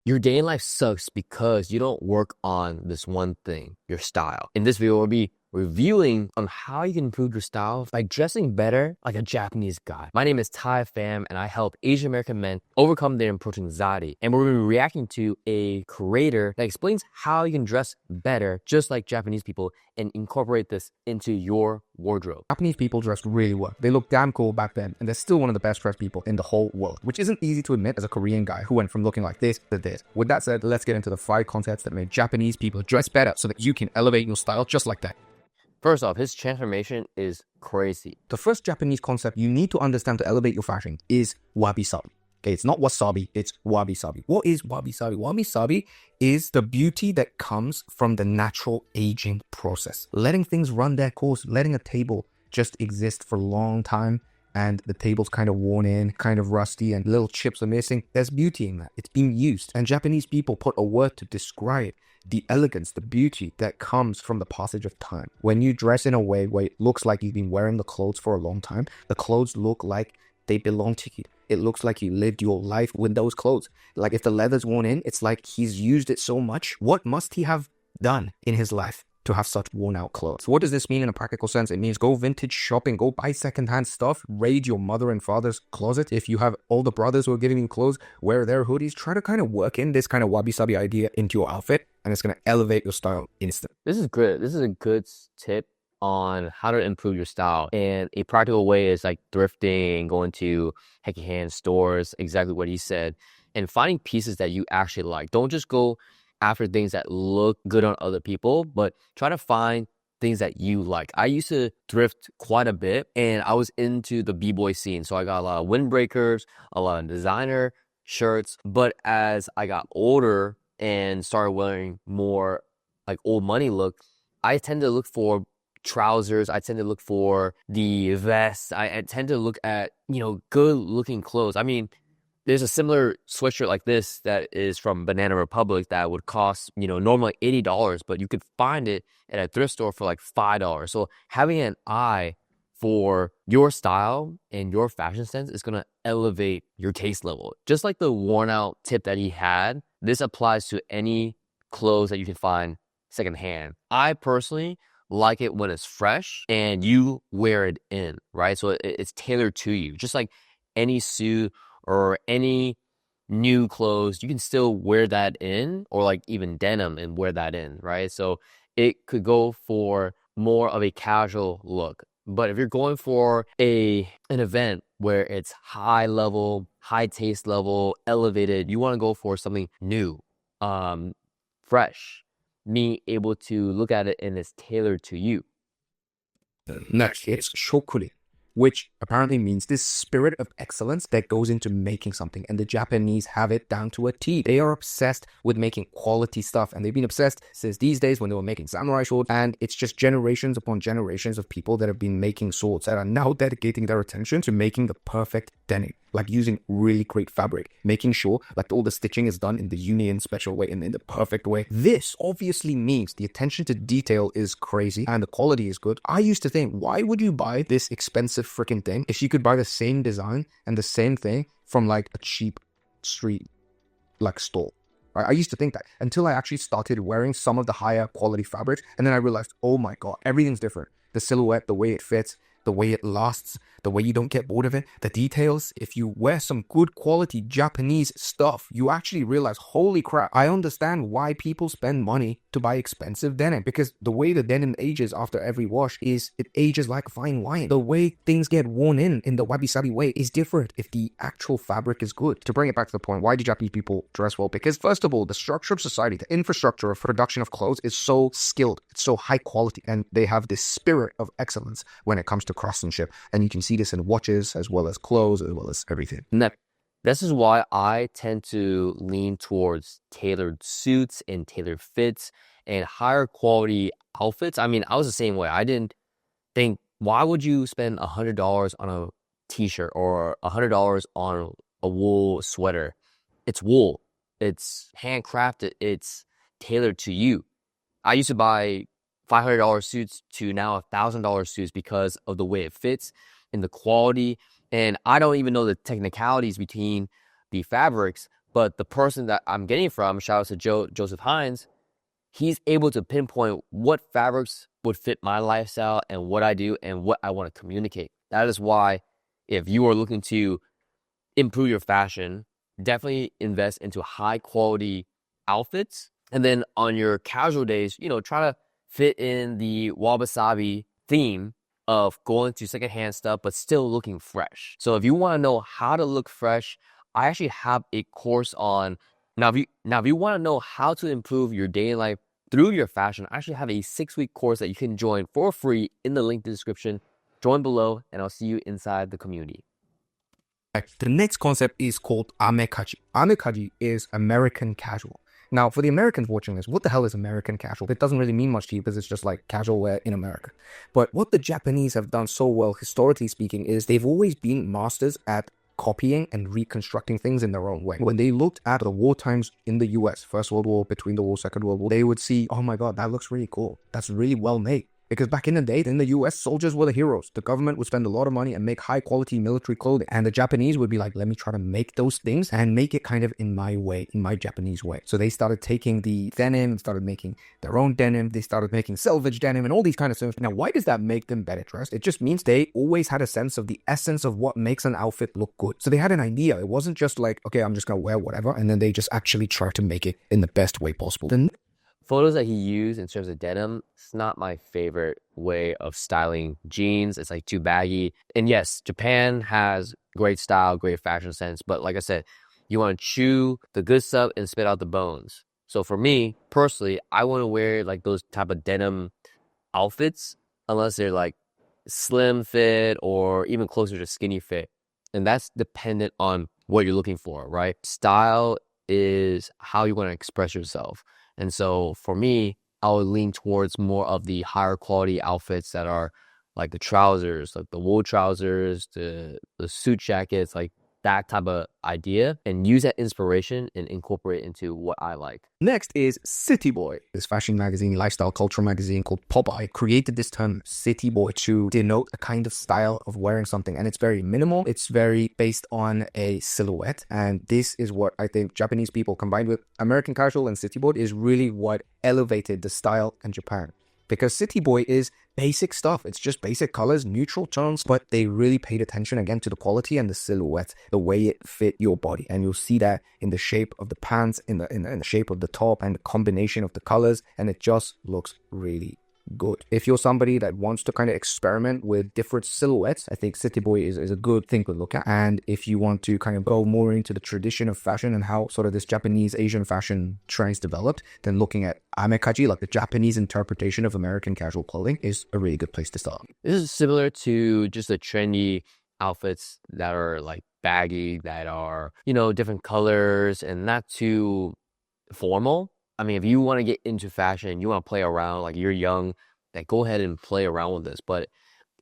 Your day in life sucks because you don't work on this one thing, your style. In this video, we'll be reviewing on how you can improve your style by dressing better like a Japanese guy. My name is itstaipham, and I help Asian American men overcome their approaching anxiety. And we're going to be reacting to a creator that explains how you can dress better just like Japanese people and incorporate this into your wardrobe. Japanese people dressed really well. They looked damn cool back then, and they're still one of the best dressed people in the whole world, which isn't easy to admit as a Korean guy who went from looking like this to this. With that said, let's get into the 5 concepts that made Japanese people dress better so that you can elevate your style just like that. First off, his transformation is crazy. The first Japanese concept you need to understand to elevate your fashion is wabi-sabi. Okay, it's not wasabi, it's wabi-sabi. What is wabi-sabi? Wabi-sabi is the beauty that comes from the natural aging process. Letting things run their course, letting a table just exist for a long time and the table's kind of worn in, kind of rusty, and little chips are missing. There's beauty in that. It's being used. And Japanese people put a word to describe the elegance, the beauty that comes from the passage of time. When you dress in a way where it looks like you've been wearing the clothes for a long time, the clothes look like they belong to you. It looks like you lived your life with those clothes. Like if the leather's worn in, it's like he's used it so much. What must he have done in his life to have such worn out clothes? What does this mean in a practical sense? It means go vintage shopping, go buy secondhand stuff, raid your mother and father's closet. If you have older brothers who are giving you clothes, wear their hoodies. Try to kind of work in this kind of wabi-sabi idea into your outfit, and it's going to elevate your style instantly. This is good. This is a good tip on how to improve your style. And a practical way is like thrifting, going to secondhand stores, exactly what he said, and finding pieces that you actually like. Don't just go after things that look good on other people, but try to find things that you like. I used to thrift quite a bit, and I was into the b-boy scene. So I got a lot of windbreakers, a lot of designer shirts. But as I got older and started wearing more like old money look, I tend to look for trousers. I tend to look for the vest. I tend to look at, good looking clothes. I mean, there's a similar sweatshirt like this that is from Banana Republic that would cost, normally $80, but you could find it at a thrift store for like $5. So having an eye for your style and your fashion sense is going to elevate your taste level. Just like the worn out tip that he had, this applies to any clothes that you can find secondhand. I personally like it when it's fresh and you wear it in, right? So it's tailored to you. Just like any suit or any new clothes, you can still wear that in, or like even denim and wear that in, right? So it could go for more of a casual look. But if you're going for an event where it's high level, high taste level, elevated, you want to go for something new, fresh, being able to look at it and it's tailored to you. Next, it's shokuri, which apparently means this spirit of excellence that goes into making something. And the Japanese have it down to a T. They are obsessed with making quality stuff. And they've been obsessed since these days when they were making samurai swords. And it's just generations upon generations of people that have been making swords that are now dedicating their attention to making the perfect denim. Like using really great fabric, making sure like all the stitching is done in the union special way and in the perfect way. This obviously means the attention to detail is crazy and the quality is good. I used to think, why would you buy this expensive freaking thing if you could buy the same design and the same thing from like a cheap street like store? Right? I used to think that until I actually started wearing some of the higher quality fabrics, and then I realized, oh my god, everything's different. The silhouette, the way it fits, the way it lasts, the way you don't get bored of it, the details. If you wear some good quality Japanese stuff, you actually realize, holy crap, I understand why people spend money to buy expensive denim. Because the way the denim ages after every wash is it ages like fine wine. The way things get worn in the wabi-sabi way is different if the actual fabric is good. To bring it back to the point, why do Japanese people dress well? Because first of all, the structure of society, the infrastructure of production of clothes is so skilled, it's so high quality, and they have this spirit of excellence when it comes to craftsmanship. And you can see this in watches as well as clothes as well as everything. This is why I tend to lean towards tailored suits and tailored fits and higher quality outfits. I mean, I was the same way. I didn't think, why would you spend $100 on a t-shirt or $100 on a wool sweater? It's wool. It's handcrafted. It's tailored to you. I used to buy $500 suits to now $1,000 suits because of the way it fits and the quality. And I don't even know the technicalities between the fabrics, But the person that I'm getting it from, shout out to Joseph Hines, he's able to pinpoint what fabrics would fit my lifestyle and what I do and what I want to communicate. That is why if you are looking to improve your fashion, definitely invest into high quality outfits. And then on your casual days, try to fit in the wabi-sabi theme of going to secondhand stuff, but still looking fresh. So if you want to know how to look fresh, I actually have a course on if you want to know how to improve your daily life through your fashion, I actually have a 6-week course that you can join for free in the link description. Join below, and I'll see you inside the community. The next concept is called amekaji. Amekaji is American casual. Now, for the Americans watching this, what the hell is American casual? It doesn't really mean much to you because it's just like casual wear in America. But what the Japanese have done so well, historically speaking, is they've always been masters at copying and reconstructing things in their own way. When they looked at the war times in the US, First World War, between the war, Second World War, they would see, oh my God, that looks really cool. That's really well made. Because back in the day, in the US, soldiers were the heroes. The government would spend a lot of money and make high quality military clothing. And the Japanese would be like, let me try to make those things and make it kind of in my way, in my Japanese way. So they started taking the denim, started making their own denim. They started making selvage denim and all these kind of stuff. Now, why does that make them better dressed? It just means they always had a sense of the essence of what makes an outfit look good. So they had an idea. It wasn't just like, okay, I'm just going to wear whatever. And then they just actually try to make it in the best way possible. Photos that he used in terms of denim, it's not my favorite way of styling jeans. It's like too baggy. And yes, Japan has great style, great fashion sense. But like I said, you want to chew the good stuff and spit out the bones. So for me, personally, I want to wear like those type of denim outfits unless they're like slim fit or even closer to skinny fit. And that's dependent on what you're looking for, right? Style is how you want to express yourself. And so for me, I would lean towards more of the higher quality outfits that are like the trousers, like the wool trousers, the suit jackets, like that type of idea, and use that inspiration and incorporate it into what I like. Next is City Boy. This fashion magazine, lifestyle culture magazine called Popeye created this term City Boy to denote a kind of style of wearing something. And it's very minimal. It's very based on a silhouette. And this is what I think Japanese people combined with American casual and City Boy is really what elevated the style in Japan. Because City Boy is basic stuff. It's just basic colors, neutral tones, but they really paid attention again to the quality and the silhouette, the way it fit your body. And you'll see that in the shape of the pants, in the shape of the top, and the combination of the colors. And it just looks really good. If you're somebody that wants to kind of experiment with different silhouettes, I think City Boy is a good thing to look at. And if you want to kind of go more into the tradition of fashion and how sort of this Japanese Asian fashion trends developed, then looking at amekaji, like the Japanese interpretation of American casual clothing, is a really good place to start. This is similar to just the trendy outfits that are like baggy, that are, different colors and not too formal. I mean, if you want to get into fashion, you want to play around, like you're young, then go ahead and play around with this. But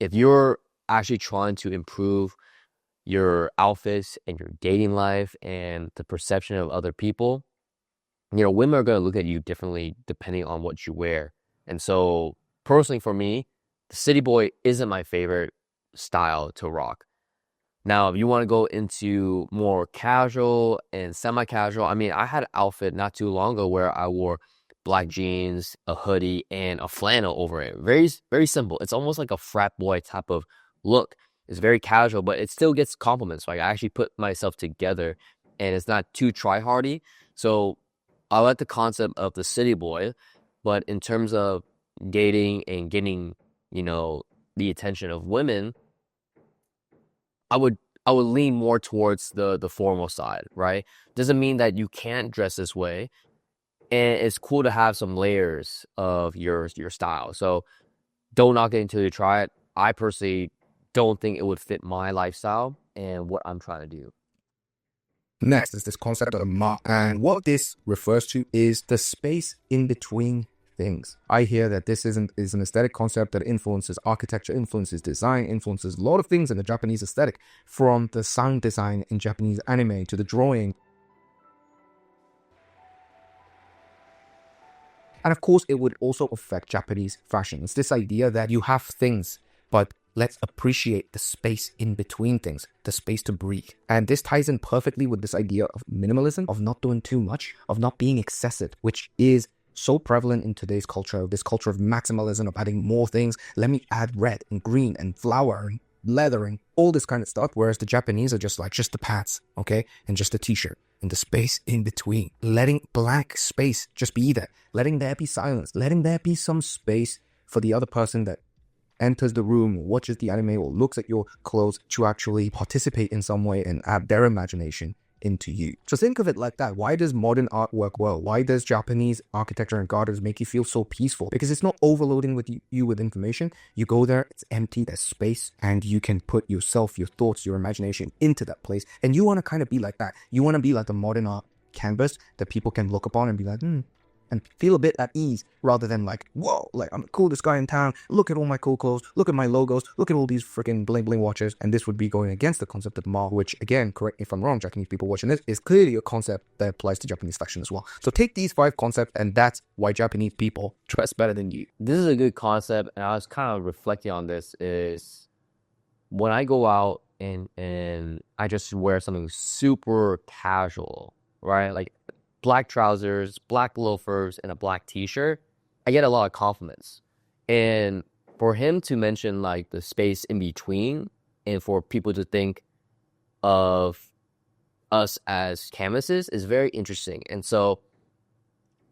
if you're actually trying to improve your outfits and your dating life and the perception of other people, women are going to look at you differently depending on what you wear. And so personally for me, the City Boy isn't my favorite style to rock. Now, if you want to go into more casual and semi-casual, I mean, I had an outfit not too long ago where I wore black jeans, a hoodie, and a flannel over it. Very, very simple. It's almost like a frat boy type of look. It's very casual, but it still gets compliments. Like I actually put myself together and it's not too try-hardy. So I like the concept of the City Boy, but in terms of dating and getting, the attention of women, I would lean more towards the formal side, right? Doesn't mean that you can't dress this way. And it's cool to have some layers of your style. So don't knock it until you try it. I personally don't think it would fit my lifestyle and what I'm trying to do. Next is this concept of ma, and what this refers to is the space in between things. I hear that this is an aesthetic concept that influences architecture, influences design, influences a lot of things in the Japanese aesthetic, from the sound design in Japanese anime to the drawing. And of course, it would also affect Japanese fashion. It's this idea that you have things, but Let's appreciate the space in between things, the space to breathe. And this ties in perfectly with this idea of minimalism, of not doing too much, of not being excessive, which is so prevalent in today's culture, this culture of maximalism, of adding more things. Let me add red and green and flower and leather and all this kind of stuff. Whereas the Japanese are just like, just the pants, okay? And just a t-shirt and the space in between. Letting blank space just be there. Letting there be silence. Letting there be some space for the other person that enters the room, watches the anime, or looks at your clothes to actually participate in some way and add their imagination into you. So think of it like that. Why does modern art work well? Why does Japanese architecture and gardens make you feel so peaceful? Because it's not overloading with you with information. You go there, it's empty, there's space, and you can put yourself, your thoughts, your imagination into that place. And you want to kind of be like that. You want to be like the modern art canvas that people can look upon and be like, and feel a bit at ease, rather than like, whoa, like I'm the coolest guy in town, look at all my cool clothes, look at my logos, look at all these freaking bling bling watches. And this would be going against the concept of mall, which again, correct me if I'm wrong, Japanese people watching this, is clearly a concept that applies to Japanese fashion as well. So take these 5 concepts, and that's why Japanese people dress better than you. This is a good concept, and I was kind of reflecting on this, is when I go out and I just wear something super casual, right? Like black trousers, black loafers, and a black t-shirt, I get a lot of compliments. And for him to mention like the space in between, and for people to think of us as canvases, is very interesting. And so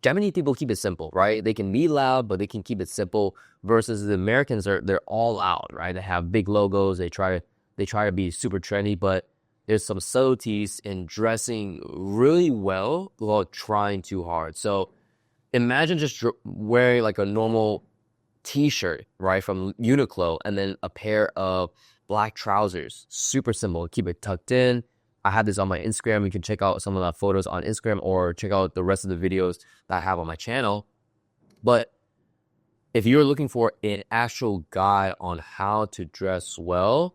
Japanese people keep it simple, right? They can be loud, but they can keep it simple, versus the Americans they're all out, right? They have big logos, they try to be super trendy, but there's some subtleties in dressing really well without trying too hard. So imagine just wearing like a normal t-shirt, right, from Uniqlo, and then a pair of black trousers. Super simple. Keep it tucked in. I have this on my Instagram. You can check out some of the photos on Instagram, or check out the rest of the videos that I have on my channel. But if you're looking for an actual guide on how to dress well,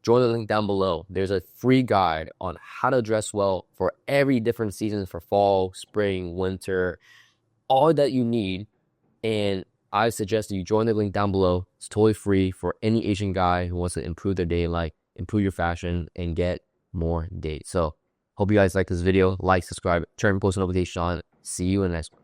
join the link down below. There's a free guide on how to dress well for every different season, for fall, spring, winter, all that you need. And I suggest that you join the link down below. It's totally free for any Asian guy who wants to improve their daily life, improve your fashion, and get more dates. So hope you guys like this video. Like, subscribe, turn post notifications on. See you in the next one.